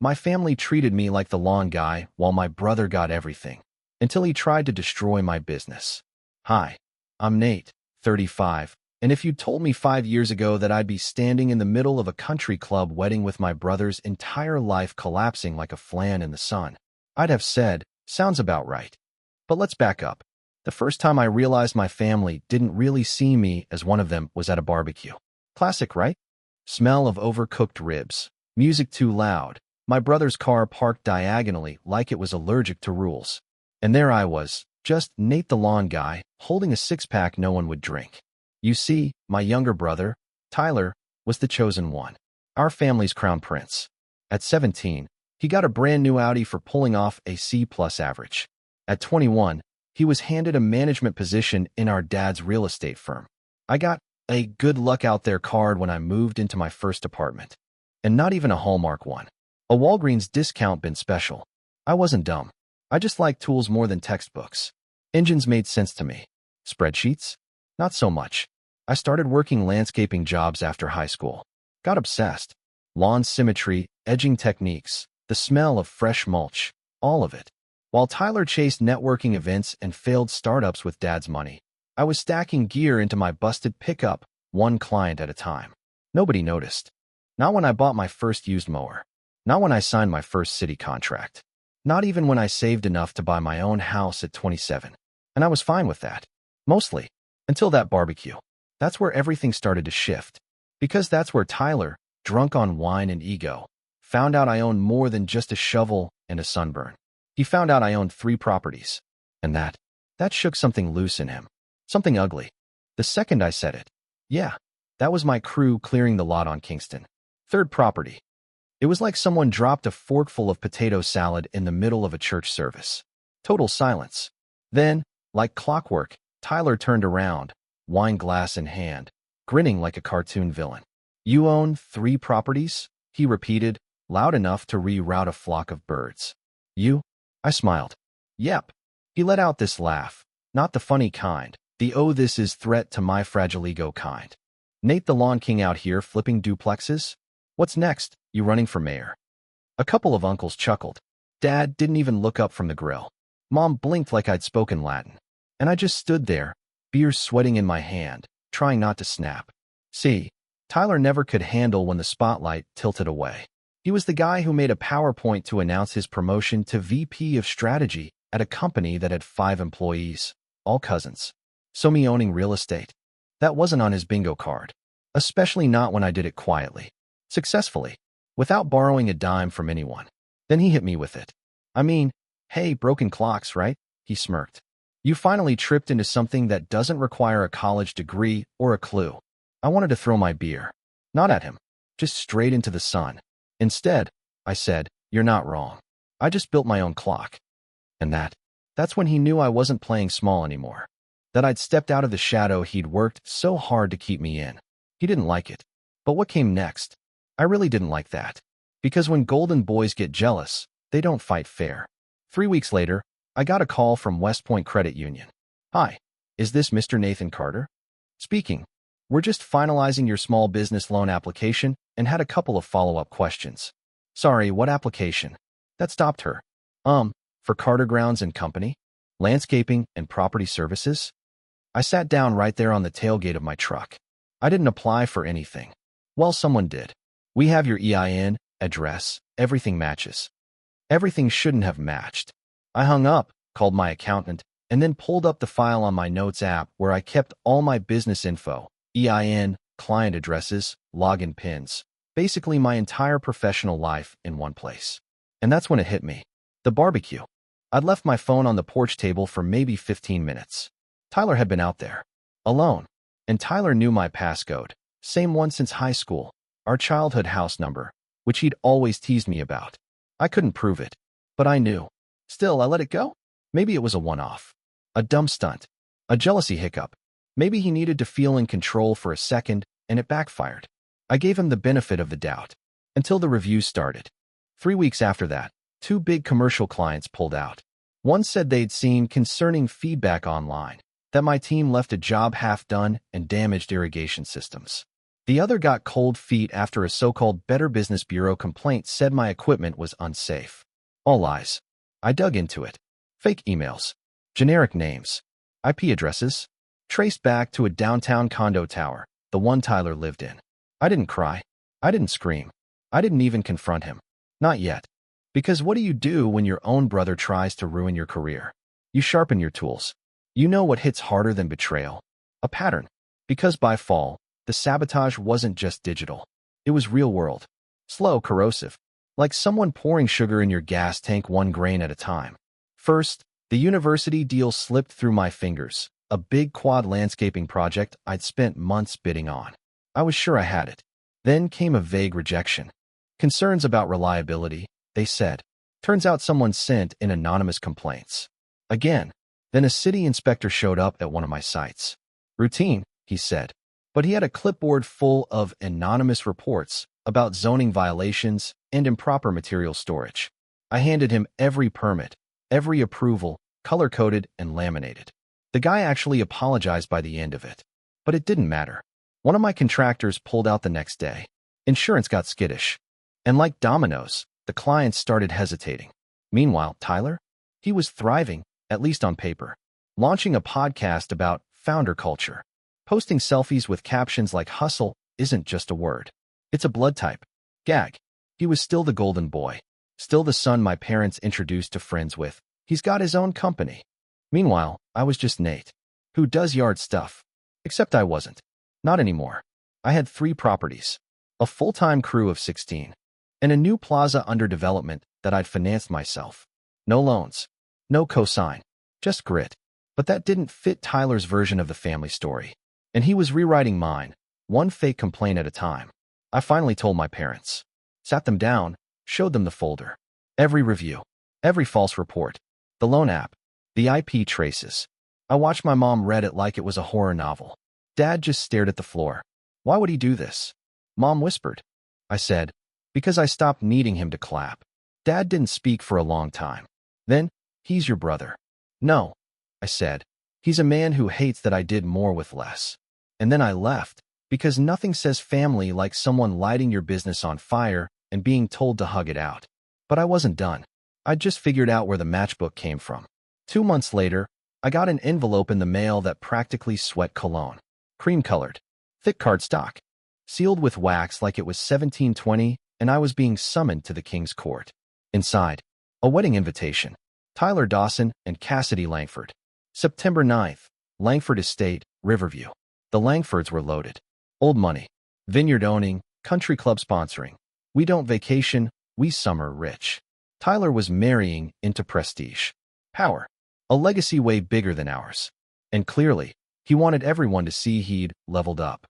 My family treated me like the lawn guy while my brother got everything, until he tried to destroy my business. Hi, I'm Nate, 35, and if you told me 5 years ago that I'd be standing in the middle of a country club wedding with my brother's entire life collapsing like a flan in the sun, I'd have said, sounds about right. But let's back up. The first time I realized my family didn't really see me as one of them was at a barbecue. Classic, right? Smell of overcooked ribs, music too loud, my brother's car parked diagonally like it was allergic to rules. And there I was, just Nate the lawn guy, holding a six-pack no one would drink. You see, my younger brother, Tyler, was the chosen one, our family's crown prince. At 17, he got a brand new Audi for pulling off a C-plus average. At 21, he was handed a management position in our dad's real estate firm. I got a good luck out there card when I moved into my first apartment. And not even a Hallmark one. A Walgreens discount bin special. I wasn't dumb. I just liked tools more than textbooks. Engines made sense to me. Spreadsheets? Not so much. I started working landscaping jobs after high school. Got obsessed. Lawn symmetry, edging techniques, the smell of fresh mulch, all of it. While Tyler chased networking events and failed startups with dad's money, I was stacking gear into my busted pickup, one client at a time. Nobody noticed. Not when I bought my first used mower. Not when I signed my first city contract. Not even when I saved enough to buy my own house at 27. And I was fine with that. Mostly. Until that barbecue. That's where everything started to shift. Because that's where Tyler, drunk on wine and ego, found out I owned more than just a shovel and a sunburn. He found out I owned 3 properties. And that shook something loose in him. Something ugly. The second I said it. Yeah, that was my crew clearing the lot on Kingston. 3rd property. It was like someone dropped a forkful of potato salad in the middle of a church service. Total silence. Then, like clockwork, Tyler turned around, wine glass in hand, grinning like a cartoon villain. You own 3 properties? He repeated, loud enough to reroute a flock of birds. You? I smiled. Yep. He let out this laugh, not the funny kind, the oh this is threat to my fragile ego kind. Nate the Lawn King out here flipping duplexes? What's next? You running for mayor? A couple of uncles chuckled. Dad didn't even look up from the grill. Mom blinked like I'd spoken Latin. And I just stood there, beer sweating in my hand, trying not to snap. See, Tyler never could handle when the spotlight tilted away. He was the guy who made a PowerPoint to announce his promotion to VP of strategy at a company that had 5 employees, all cousins. So me owning real estate. That wasn't on his bingo card. Especially not when I did it quietly. Successfully. Without borrowing a dime from anyone. Then he hit me with it. I mean, hey, broken clocks, right? He smirked. You finally tripped into something that doesn't require a college degree or a clue. I wanted to throw my beer. Not at him. Just straight into the sun. Instead, I said, you're not wrong. I just built my own clock. And that's when he knew I wasn't playing small anymore. That I'd stepped out of the shadow he'd worked so hard to keep me in. He didn't like it. But what came next? I really didn't like that. Because when golden boys get jealous, they don't fight fair. 3 weeks later, I got a call from West Point Credit Union. Hi, is this Mr. Nathan Carter? Speaking. We're just finalizing your small business loan application and had a couple of follow-up questions. Sorry, what application? That stopped her. For Carter Grounds and Company? Landscaping and property services? I sat down right there on the tailgate of my truck. I didn't apply for anything. Well, someone did. We have your EIN, address, everything matches. Everything shouldn't have matched. I hung up, called my accountant, and then pulled up the file on my Notes app where I kept all my business info, EIN, client addresses, login pins, basically my entire professional life in one place. And that's when it hit me. The barbecue. I'd left my phone on the porch table for maybe 15 minutes. Tyler had been out there. Alone. And Tyler knew my passcode. Same one since high school. Our childhood house number, which he'd always teased me about. I couldn't prove it. But I knew. Still, I let it go. Maybe it was a one-off. A dumb stunt. A jealousy hiccup. Maybe he needed to feel in control for a second, and it backfired. I gave him the benefit of the doubt. Until the reviews started. 3 weeks after that, 2 big commercial clients pulled out. One said they'd seen concerning feedback online, that my team left a job half done and damaged irrigation systems. The other got cold feet after a so-called Better Business Bureau complaint said my equipment was unsafe. All lies. I dug into it. Fake emails. Generic names. IP addresses. Traced back to a downtown condo tower, the one Tyler lived in. I didn't cry. I didn't scream. I didn't even confront him. Not yet. Because what do you do when your own brother tries to ruin your career? You sharpen your tools. You know what hits harder than betrayal? A pattern. Because by fall, the sabotage wasn't just digital. It was real world. Slow, corrosive. Like someone pouring sugar in your gas tank 1 grain at a time. First, the university deal slipped through my fingers. A big quad landscaping project I'd spent months bidding on. I was sure I had it. Then came a vague rejection. Concerns about reliability, they said. Turns out someone sent in anonymous complaints. Again. Then a city inspector showed up at one of my sites. Routine, he said. But he had a clipboard full of anonymous reports about zoning violations and improper material storage. I handed him every permit, every approval, color-coded and laminated. The guy actually apologized by the end of it. But it didn't matter. One of my contractors pulled out the next day. Insurance got skittish. And like dominoes, the clients started hesitating. Meanwhile, Tyler? He was thriving, at least on paper. Launching a podcast about founder culture. Posting selfies with captions like hustle isn't just a word. It's a blood type. Gag. He was still the golden boy. Still the son my parents introduced to friends with. He's got his own company. Meanwhile, I was just Nate, who does yard stuff. Except I wasn't. Not anymore. I had 3 properties, a full-time crew of 16, and a new plaza under development that I'd financed myself. No loans. No cosign. Just grit. But that didn't fit Tyler's version of the family story. And he was rewriting mine, one fake complaint at a time. I finally told my parents. Sat them down, showed them the folder. Every review. Every false report. The loan app. The IP traces. I watched my mom read it like it was a horror novel. Dad just stared at the floor. Why would he do this? Mom whispered. I said, because I stopped needing him to clap. Dad didn't speak for a long time. Then, he's your brother. No, I said. He's a man who hates that I did more with less. And then I left, because nothing says family like someone lighting your business on fire and being told to hug it out. But I wasn't done. I'd just figured out where the matchbook came from. 2 months later, I got an envelope in the mail that practically sweat cologne. Cream-colored. Thick cardstock. Sealed with wax like it was 1720, and I was being summoned to the King's Court. Inside, a wedding invitation. Tyler Dawson and Cassidy Langford. September 9th, Langford Estate, Riverview. The Langfords were loaded. Old money. Vineyard owning, country club sponsoring. We don't vacation, we summer rich. Tyler was marrying into prestige. Power. A legacy way bigger than ours. And clearly, he wanted everyone to see he'd leveled up.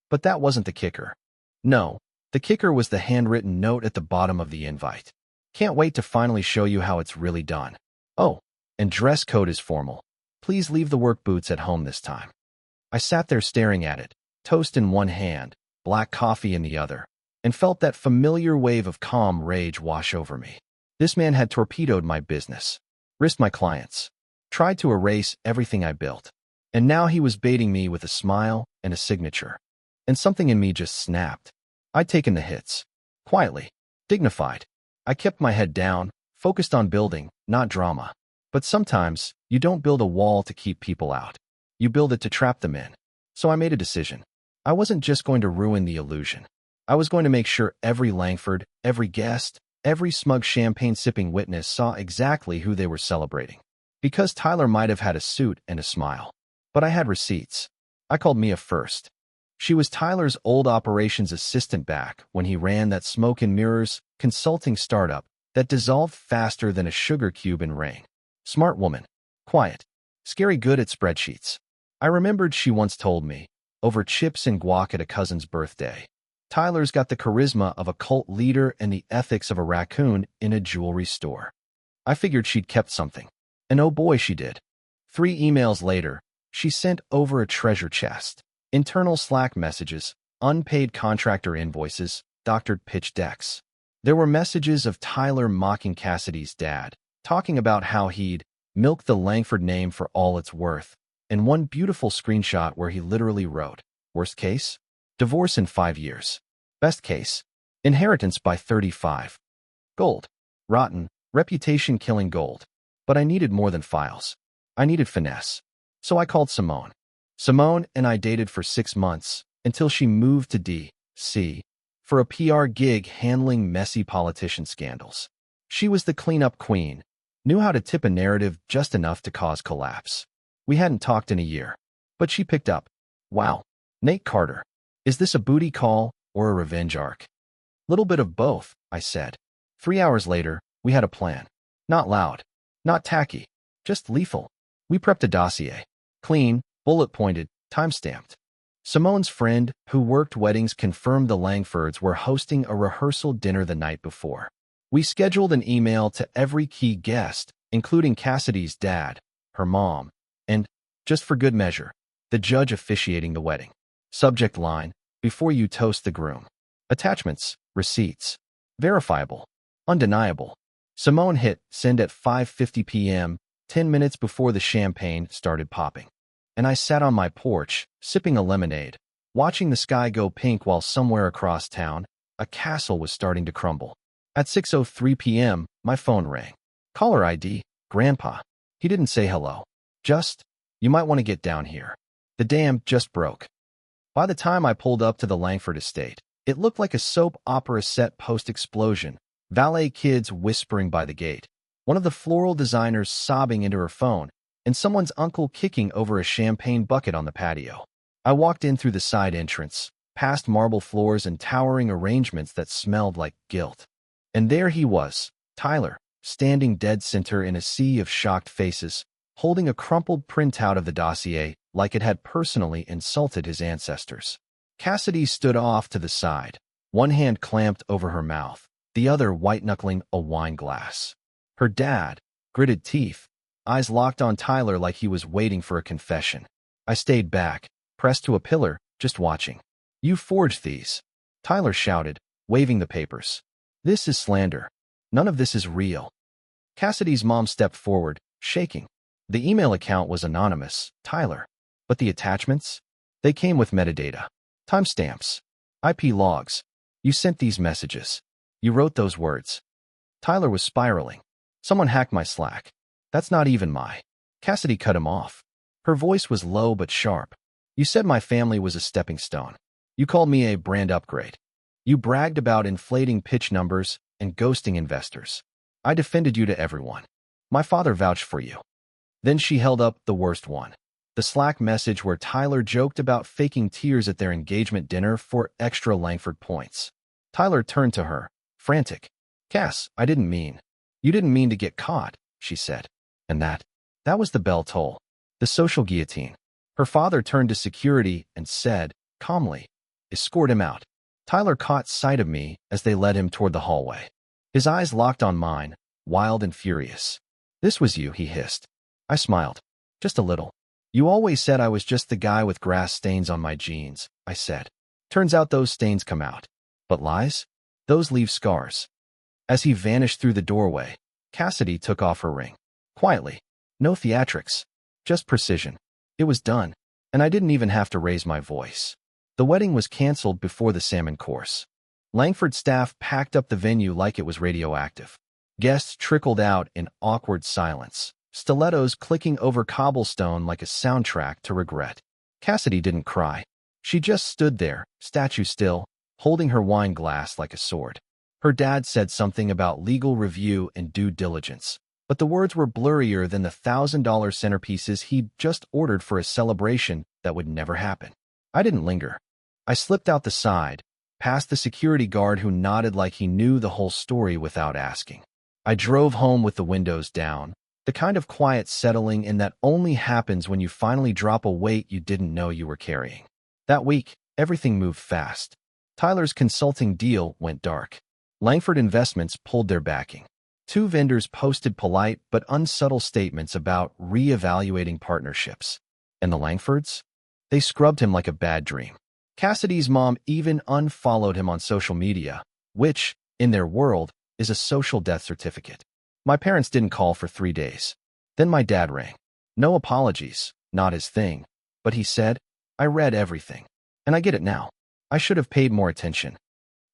But that wasn't the kicker. No, the kicker was the handwritten note at the bottom of the invite. Can't wait to finally show you how it's really done. Oh, and dress code is formal. Please leave the work boots at home this time. I sat there staring at it, toast in one hand, black coffee in the other, and felt that familiar wave of calm rage wash over me. This man had torpedoed my business, risked my clients, tried to erase everything I built. And now he was baiting me with a smile and a signature. And something in me just snapped. I'd taken the hits. Quietly. Dignified. I kept my head down, focused on building, not drama. But sometimes, you don't build a wall to keep people out. You build it to trap them in. So I made a decision. I wasn't just going to ruin the illusion. I was going to make sure every Langford, every guest, every smug champagne-sipping witness saw exactly who they were celebrating. Because Tyler might have had a suit and a smile. But I had receipts. I called Mia first. She was Tyler's old operations assistant back when he ran that smoke and mirrors consulting startup that dissolved faster than a sugar cube in rain. Smart woman. Quiet. Scary good at spreadsheets. I remembered she once told me, over chips and guac at a cousin's birthday, Tyler's got the charisma of a cult leader and the ethics of a raccoon in a jewelry store. I figured she'd kept something. And oh boy, she did. 3 emails later, she sent over a treasure chest. Internal Slack messages, unpaid contractor invoices, doctored pitch decks. There were messages of Tyler mocking Cassidy's dad, talking about how he'd milked the Langford name for all it's worth, and one beautiful screenshot where he literally wrote, worst case, Divorce in 5 years. Best case. Inheritance by 35. Gold. Rotten. Reputation killing gold. But I needed more than files. I needed finesse. So I called Simone. Simone and I dated for 6 months until she moved to D.C. for a PR gig handling messy politician scandals. She was the cleanup queen, knew how to tip a narrative just enough to cause collapse. We hadn't talked in a year, but she picked up. Wow, Nate Carter. Is this a booty call or a revenge arc? Little bit of both, I said. 3 hours later, we had a plan. Not loud, not tacky, just lethal. We prepped a dossier. Clean, bullet-pointed, time-stamped. Simone's friend, who worked weddings, confirmed the Langfords were hosting a rehearsal dinner the night before. We scheduled an email to every key guest, including Cassidy's dad, her mom, and, just for good measure, the judge officiating the wedding. Subject line, before you toast the groom. Attachments, receipts. Verifiable. Undeniable. Simone hit send at 5:50 p.m., 10 minutes before the champagne started popping. And I sat on my porch, sipping a lemonade, watching the sky go pink while somewhere across town, a castle was starting to crumble. At 6:03 p.m., my phone rang. Caller ID, Grandpa. He didn't say hello. Just, you might want to get down here. The dam just broke. By the time I pulled up to the Langford estate, it looked like a soap opera set post-explosion, valet kids whispering by the gate, one of the floral designers sobbing into her phone, and someone's uncle kicking over a champagne bucket on the patio. I walked in through the side entrance, past marble floors and towering arrangements that smelled like guilt. And there he was, Tyler, standing dead center in a sea of shocked faces, holding a crumpled printout of the dossier like it had personally insulted his ancestors. Cassidy stood off to the side, one hand clamped over her mouth, the other white-knuckling a wine glass. Her dad, gritted teeth, eyes locked on Tyler like he was waiting for a confession. I stayed back, pressed to a pillar, just watching. You forged these, Tyler shouted, waving the papers. This is slander. None of this is real. Cassidy's mom stepped forward, shaking. The email account was anonymous, Tyler. But the attachments? They came with metadata. Timestamps. IP logs. You sent these messages. You wrote those words. Tyler was spiraling. Someone hacked my Slack. That's not even my. Cassidy cut him off. Her voice was low but sharp. You said my family was a stepping stone. You called me a brand upgrade. You bragged about inflating pitch numbers and ghosting investors. I defended you to everyone. My father vouched for you. Then she held up the worst one. The Slack message where Tyler joked about faking tears at their engagement dinner for extra Langford points. Tyler turned to her, frantic. Cass, I didn't mean. You didn't mean to get caught, she said. And that was the bell toll. The social guillotine. Her father turned to security and said, calmly, escort him out. Tyler caught sight of me as they led him toward the hallway. His eyes locked on mine, wild and furious. This was you, he hissed. I smiled. Just a little. You always said I was just the guy with grass stains on my jeans, I said. Turns out those stains come out. But lies? Those leave scars. As he vanished through the doorway, Cassidy took off her ring. Quietly. No theatrics. Just precision. It was done, and I didn't even have to raise my voice. The wedding was canceled before the salmon course. Langford staff packed up the venue like it was radioactive. Guests trickled out in awkward silence, stilettos clicking over cobblestone like a soundtrack to regret. Cassidy didn't cry. She just stood there, statue still, holding her wine glass like a sword. Her dad said something about legal review and due diligence, but the words were blurrier than the $1,000 centerpieces he'd just ordered for a celebration that would never happen. I didn't linger. I slipped out the side, past the security guard who nodded like he knew the whole story without asking. I drove home with the windows down, the kind of quiet settling in that only happens when you finally drop a weight you didn't know you were carrying. That week, everything moved fast. Tyler's consulting deal went dark. Langford Investments pulled their backing. 2 vendors posted polite but unsubtle statements about re-evaluating partnerships. And the Langfords? They scrubbed him like a bad dream. Cassidy's mom even unfollowed him on social media, which, in their world, is a social death certificate. My parents didn't call for 3 days. Then my dad rang. No apologies, not his thing. But he said, I read everything. And I get it now. I should have paid more attention.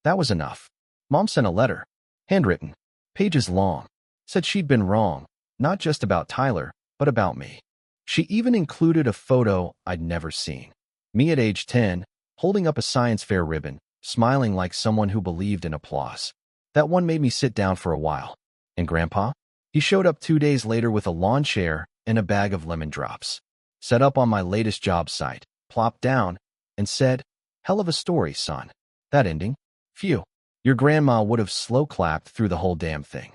That was enough. Mom sent a letter, handwritten, pages long, said she'd been wrong, not just about Tyler, but about me. She even included a photo I'd never seen. Me at age 10, holding up a science fair ribbon, smiling like someone who believed in applause. That one made me sit down for a while. And Grandpa? He showed up 2 days later with a lawn chair and a bag of lemon drops. Set up on my latest job site, plopped down, and said, "Hell of a story, son." That ending? Phew. Your grandma would have slow clapped through the whole damn thing.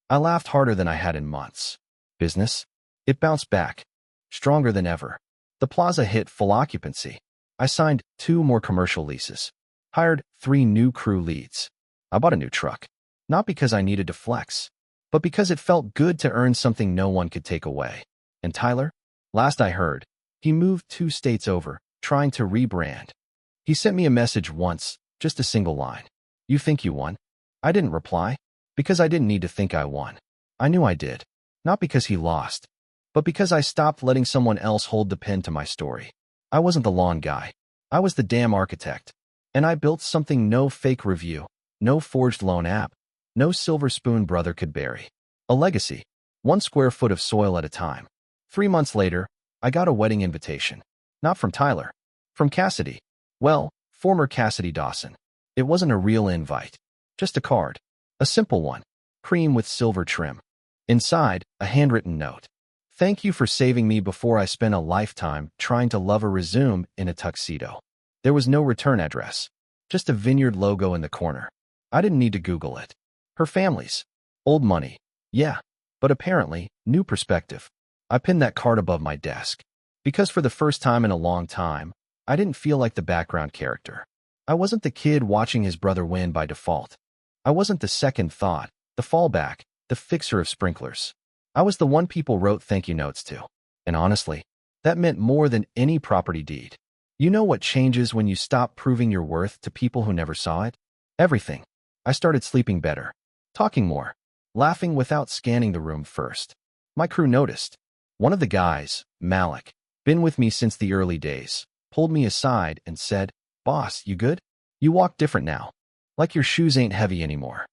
I laughed harder than I had in months. Business? It bounced back. Stronger than ever. The plaza hit full occupancy. I signed 2 more commercial leases. Hired 3 new crew leads. I bought a new truck. Not because I needed to flex, but because it felt good to earn something no one could take away. And Tyler? Last I heard, he moved 2 states over, trying to rebrand. He sent me a message once, just a single line. "You think you won?" I didn't reply, because I didn't need to think I won. I knew I did. Not because he lost, but because I stopped letting someone else hold the pen to my story. I wasn't the lawn guy. I was the damn architect. And I built something no fake review, no forged loan app, no silver spoon brother could bury. A legacy, 1 square foot of soil at a time. 3 months later, I got a wedding invitation. Not from Tyler. From Cassidy. Well, former Cassidy Dawson. It wasn't a real invite. Just a card. A simple one. Cream with silver trim. Inside, a handwritten note. "Thank you for saving me before I spent a lifetime trying to love a resume in a tuxedo." There was no return address. Just a vineyard logo in the corner. I didn't need to Google it. Her family's. Old money. Yeah. But apparently, new perspective. I pinned that card above my desk. Because for the first time in a long time, I didn't feel like the background character. I wasn't the kid watching his brother win by default. I wasn't the second thought, the fallback, the fixer of sprinklers. I was the one people wrote thank you notes to. And honestly, that meant more than any property deed. You know what changes when you stop proving your worth to people who never saw it? Everything. I started sleeping better, talking more, laughing without scanning the room first. My crew noticed. One of the guys, Malik, been with me since the early days, pulled me aside and said, "Boss, you good? You walk different now. Like your shoes ain't heavy anymore."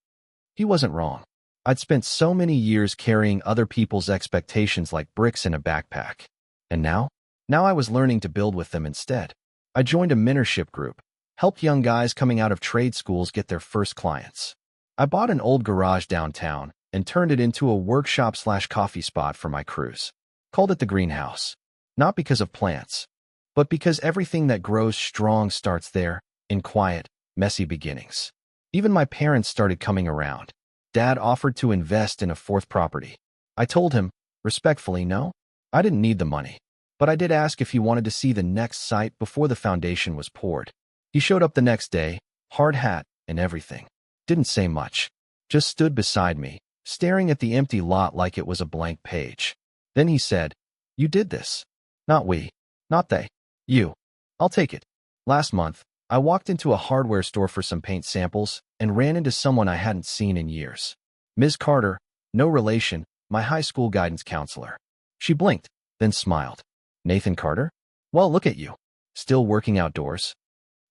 He wasn't wrong. I'd spent so many years carrying other people's expectations like bricks in a backpack. And now I was learning to build with them instead. I joined a mentorship group, helped young guys coming out of trade schools get their first clients. I bought an old garage downtown and turned it into a workshop/coffee spot for my crews. Called it the greenhouse. Not because of plants, but because everything that grows strong starts there, in quiet, messy beginnings. Even my parents started coming around. Dad offered to invest in a 4th property. I told him, respectfully, no. I didn't need the money. But I did ask if he wanted to see the next site before the foundation was poured. He showed up the next day, hard hat and everything. Didn't say much. Just stood beside me, staring at the empty lot like it was a blank page. Then he said, "You did this. Not we. Not they. You. I'll take it." Last month, I walked into a hardware store for some paint samples and ran into someone I hadn't seen in years. Ms. Carter, no relation, my high school guidance counselor. She blinked, then smiled. "Nathan Carter? Well, look at you. Still working outdoors?"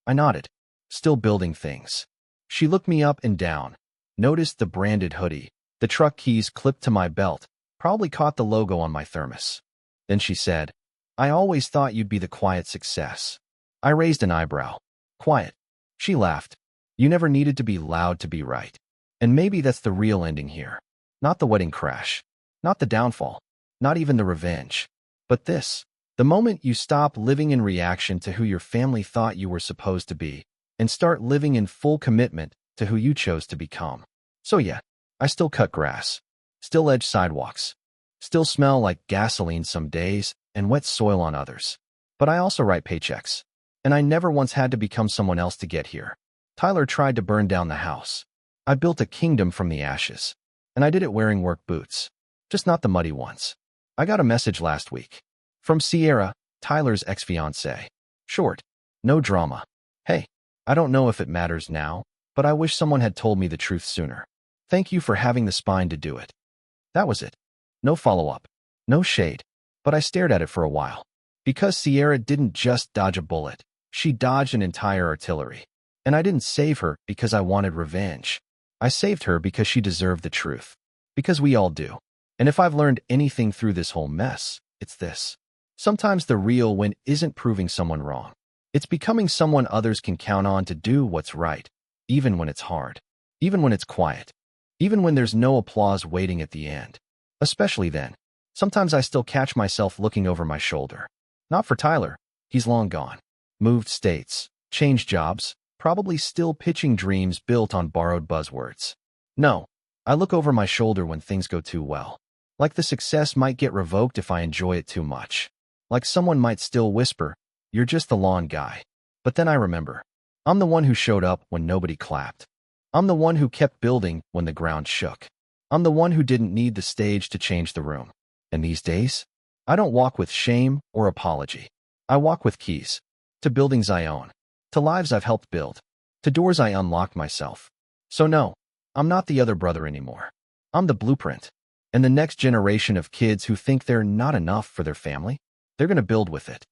I nodded. Still building things. She looked me up and down, noticed the branded hoodie, the truck keys clipped to my belt, probably caught the logo on my thermos. Then she said, "I always thought you'd be the quiet success." I raised an eyebrow. "Quiet." She laughed. "You never needed to be loud to be right. And maybe that's the real ending here. Not the wedding crash. Not the downfall. Not even the revenge. But this. The moment you stop living in reaction to who your family thought you were supposed to be and start living in full commitment to who you chose to become. So yeah, I still cut grass. Still edge sidewalks. Still smell like gasoline some days and wet soil on others. But I also write paychecks. And I never once had to become someone else to get here. Tyler tried to burn down the house. I built a kingdom from the ashes. And I did it wearing work boots. Just not the muddy ones. I got a message last week. From Sierra, Tyler's ex-fiancée. Short. No drama. "Hey, I don't know if it matters now, but I wish someone had told me the truth sooner. Thank you for having the spine to do it." That was it. No follow-up. No shade. But I stared at it for a while. Because Sierra didn't just dodge a bullet. She dodged an entire artillery. And I didn't save her because I wanted revenge. I saved her because she deserved the truth. Because we all do. And if I've learned anything through this whole mess, it's this. Sometimes the real win isn't proving someone wrong. It's becoming someone others can count on to do what's right, even when it's hard, even when it's quiet, even when there's no applause waiting at the end. Especially then. Sometimes I still catch myself looking over my shoulder. Not for Tyler. He's long gone. Moved states, changed jobs, probably still pitching dreams built on borrowed buzzwords. No, I look over my shoulder when things go too well. Like the success might get revoked if I enjoy it too much. Like someone might still whisper, "You're just the lawn guy." But then I remember. I'm the one who showed up when nobody clapped. I'm the one who kept building when the ground shook. I'm the one who didn't need the stage to change the room. And these days, I don't walk with shame or apology. I walk with keys. To buildings I own. To lives I've helped build. To doors I unlocked myself. So no, I'm not the other brother anymore. I'm the blueprint. And the next generation of kids who think they're not enough for their family, they're going to build with it.